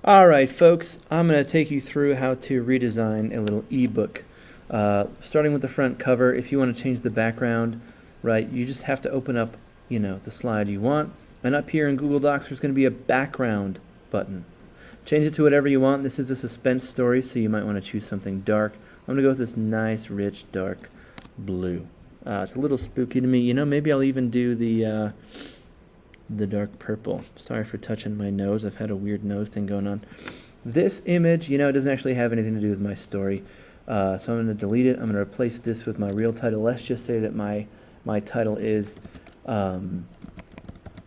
Alright folks, I'm going to take you through how to redesign a little ebook. Starting with the front cover, if you want to change the background, right, you just have to open up, the slide you want. And up here in Google Docs there's going to be a background button. Change it to whatever you want. This is a suspense story, so you might want to choose something dark. I'm going to go with this nice, rich, dark blue. It's a little spooky to me. Maybe I'll even do the dark purple. Sorry for touching my nose. I've had a weird nose thing going on. This image, it doesn't actually have anything to do with my story. So I'm going to delete it. I'm going to replace this with my real title. Let's just say that my title is The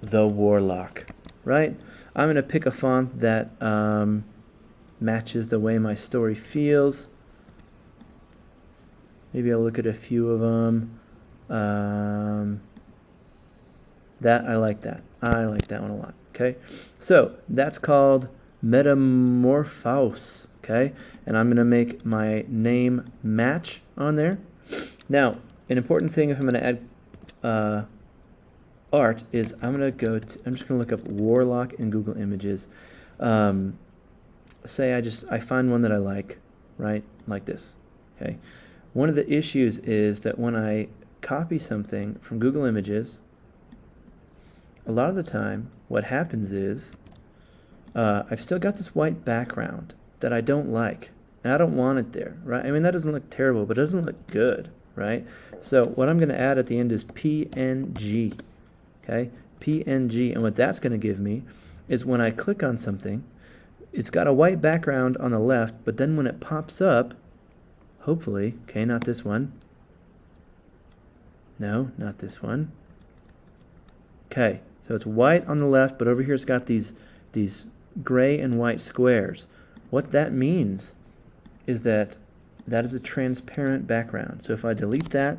Warlock, right? I'm going to pick a font that matches the way my story feels. Maybe I'll look at a few of them. I like that. I like that one a lot. Okay, so that's called Metamorphose. Okay, and I'm going to make my name match on there. Now, an important thing if I'm going to add art is I'm just going to look up Warlock in Google Images. Say I find one that I like, right? Like this. Okay. One of the issues is that when I copy something from Google Images, a lot of the time what happens is I've still got this white background that I don't like, and I don't want it there, right? I mean, that doesn't look terrible, but it doesn't look good, right? So what I'm going to add at the end is PNG, okay? PNG, and what that's going to give me is when I click on something, it's got a white background on the left, but then when it pops up, hopefully, okay, not this one. No, not this one. Okay, so it's white on the left, but over here it's got these gray and white squares. What that means is that is a transparent background. So if I delete that,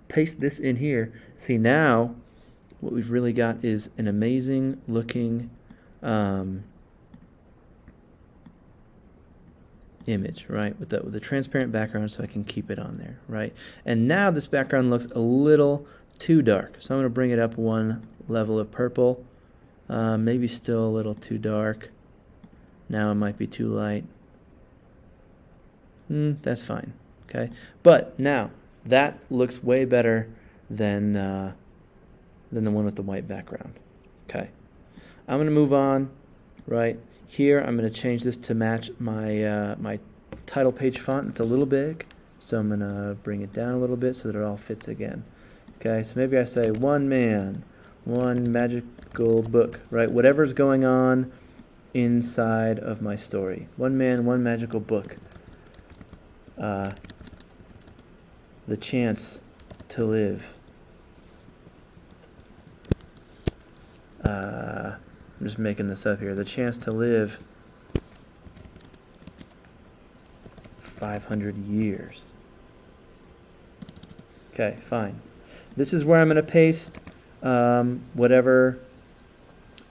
paste this in here, see now what we've really got is an amazing looking image, right? With the transparent background, so I can keep it on there, right? And now this background looks a little too dark, so I'm going to bring it up one level of purple. Maybe still a little too dark. Now it might be too light. That's fine. Okay, but now that looks way better than the one with the white background. Okay, I'm going to move on. Right here, I'm going to change this to match my my title page font. It's a little big, so I'm going to bring it down a little bit so that it all fits again. Okay, so maybe I say one man, one magical book, right? Whatever's going on inside of my story. One man, one magical book. The chance to live. I'm just making this up here. The chance to live 500 years. Okay, fine. This is where I'm going to paste whatever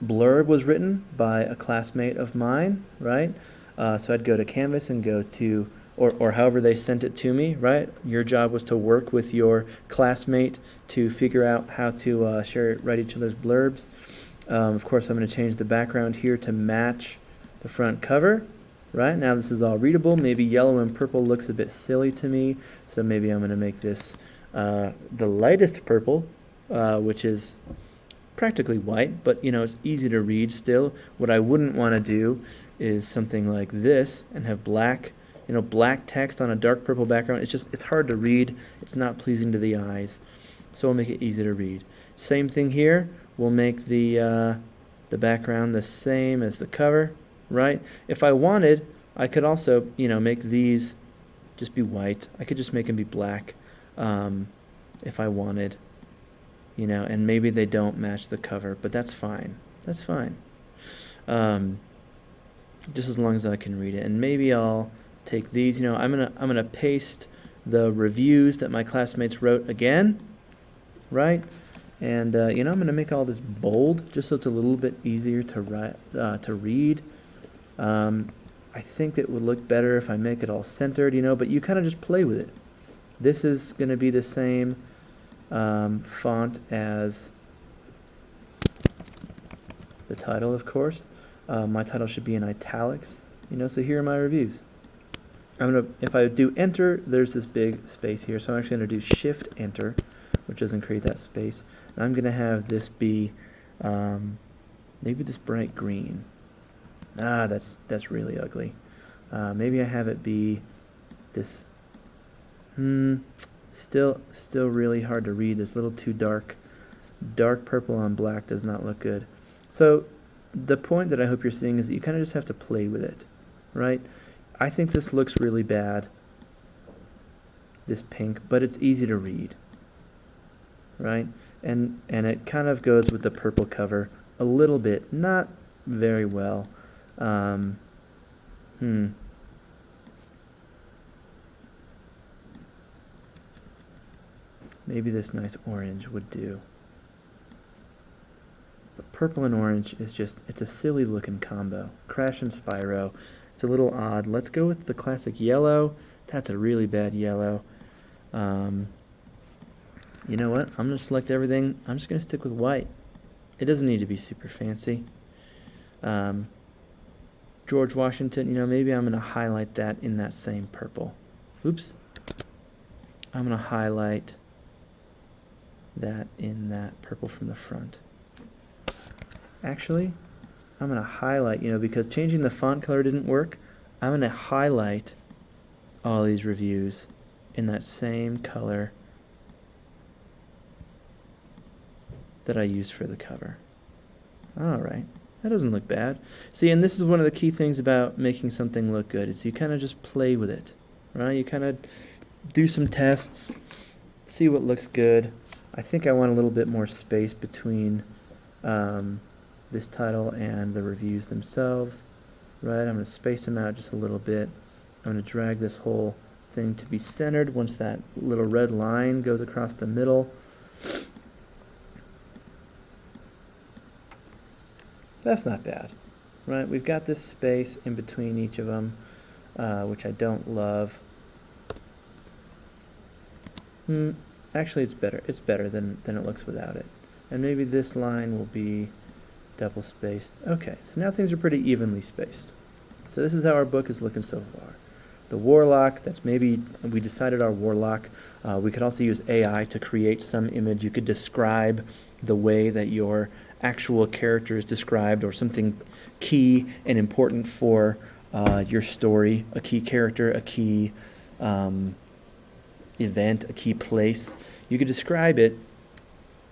blurb was written by a classmate of mine, right? So I'd go to Canvas and go to, or however they sent it to me, right? Your job was to work with your classmate to figure out how to write each other's blurbs. Of course, I'm going to change the background here to match the front cover. Right, now this is all readable. Maybe yellow and purple looks a bit silly to me, so maybe I'm going to make this the lightest purple, which is practically white, but it's easy to read still. What I wouldn't want to do is something like this and have black, black text on a dark purple background. It's hard to read. It's not pleasing to the eyes, so we'll make it easy to read. Same thing here. We'll make the background the same as the cover. Right? If I wanted, I could also, make these just be white. I could just make them be black if I wanted, and maybe they don't match the cover, but that's fine. That's fine. Just as long as I can read it. And maybe I'll take these, I'm gonna paste the reviews that my classmates wrote again, right? And I'm gonna make all this bold just so it's a little bit easier to read. I think it would look better if I make it all centered, but you kind of just play with it. This is going to be the same font as the title, of course. My title should be in italics. So here are my reviews. If I do enter, there's this big space here, so I'm actually going to do shift enter, which doesn't create that space. And I'm going to have this be maybe this bright green. That's really ugly. Maybe I have it be this. Still really hard to read. This little too dark. Dark purple on black does not look good. So the point that I hope you're seeing is that you kind of just have to play with it, right? I think this looks really bad, this pink, but it's easy to read, right? And it kind of goes with the purple cover a little bit, not very well. Maybe this nice orange would do. But purple and orange is just, it's a silly looking combo. Crash and Spyro. It's a little odd. Let's go with the classic yellow. That's a really bad yellow. You know what? I'm going to select everything. I'm just going to stick with white. It doesn't need to be super fancy. George Washington, maybe I'm going to highlight that in that same purple. Oops. I'm going to highlight that in that purple from the front. Actually, I'm going to highlight, because changing the font color didn't work, I'm going to highlight all these reviews in that same color that I used for the cover. All right, that doesn't look bad. See, and this is one of the key things about making something look good, is you kind of just play with it, right? You kind of do some tests, see what looks good. I think I want a little bit more space between this title and the reviews themselves, right? I'm going to space them out just a little bit. I'm going to drag this whole thing to be centered once that little red line goes across the middle. That's not bad, right? We've got this space in between each of them, which I don't love. Actually, it's better. It's better than it looks without it. And maybe this line will be double spaced. Okay, so now things are pretty evenly spaced. So this is how our book is looking so far. The warlock, we decided our warlock. We could also use AI to create some image. You could describe the way that your actual character is described, or something key and important for your story, a key character, a key event, a key place. You could describe it.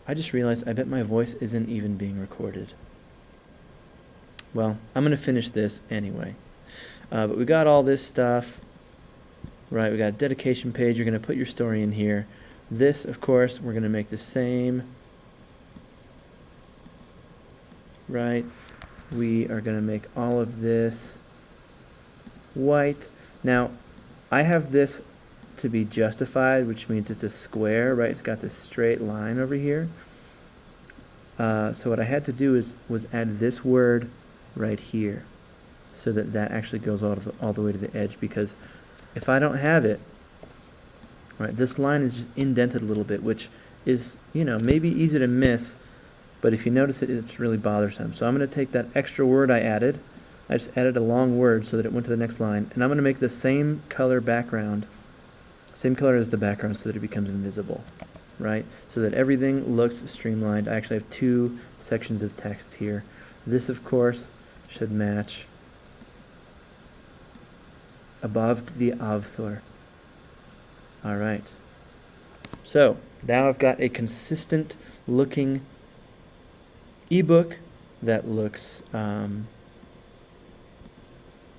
I just realized I bet my voice isn't even being recorded. Well, I'm going to finish this anyway. But we got all this stuff. Right, we got a dedication page. You're going to put your story in here. This, of course, we're going to make the same. Right, we are going to make all of this white. Now, I have this to be justified, which means it's a square, right? It's got this straight line over here. So what I had to do was add this word right here, so that actually goes all the way to the edge, because if I don't have it, right, this line is just indented a little bit, which is, maybe easy to miss, but if you notice it, it's really bothersome. So I'm going to take that extra word I added. I just added a long word so that it went to the next line, and I'm going to make the same color background, same color as the background, so that it becomes invisible, right? So that everything looks streamlined. I actually have two sections of text here. This, of course, should match above the Avthor. All right. So now I've got a consistent looking ebook that looks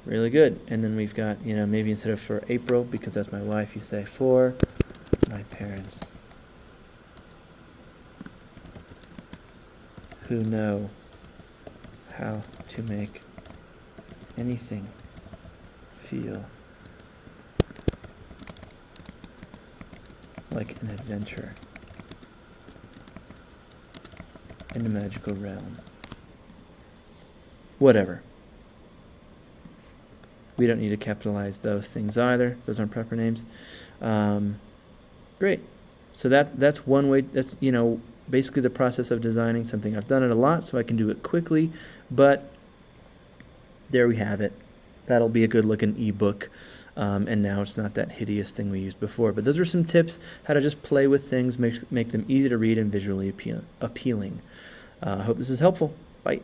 really good. And then we've got, maybe instead of for April, because that's my wife, you say for my parents who know how to make anything feel like an adventure in a magical realm. Whatever. We don't need to capitalize those things either. Those aren't proper names. Great. So that's one way. That's basically the process of designing something. I've done it a lot, so I can do it quickly, but there we have it. That'll be a good looking ebook. And now it's not that hideous thing we used before. But those are some tips how to just play with things, make them easy to read and visually appealing. I hope this is helpful. Bye.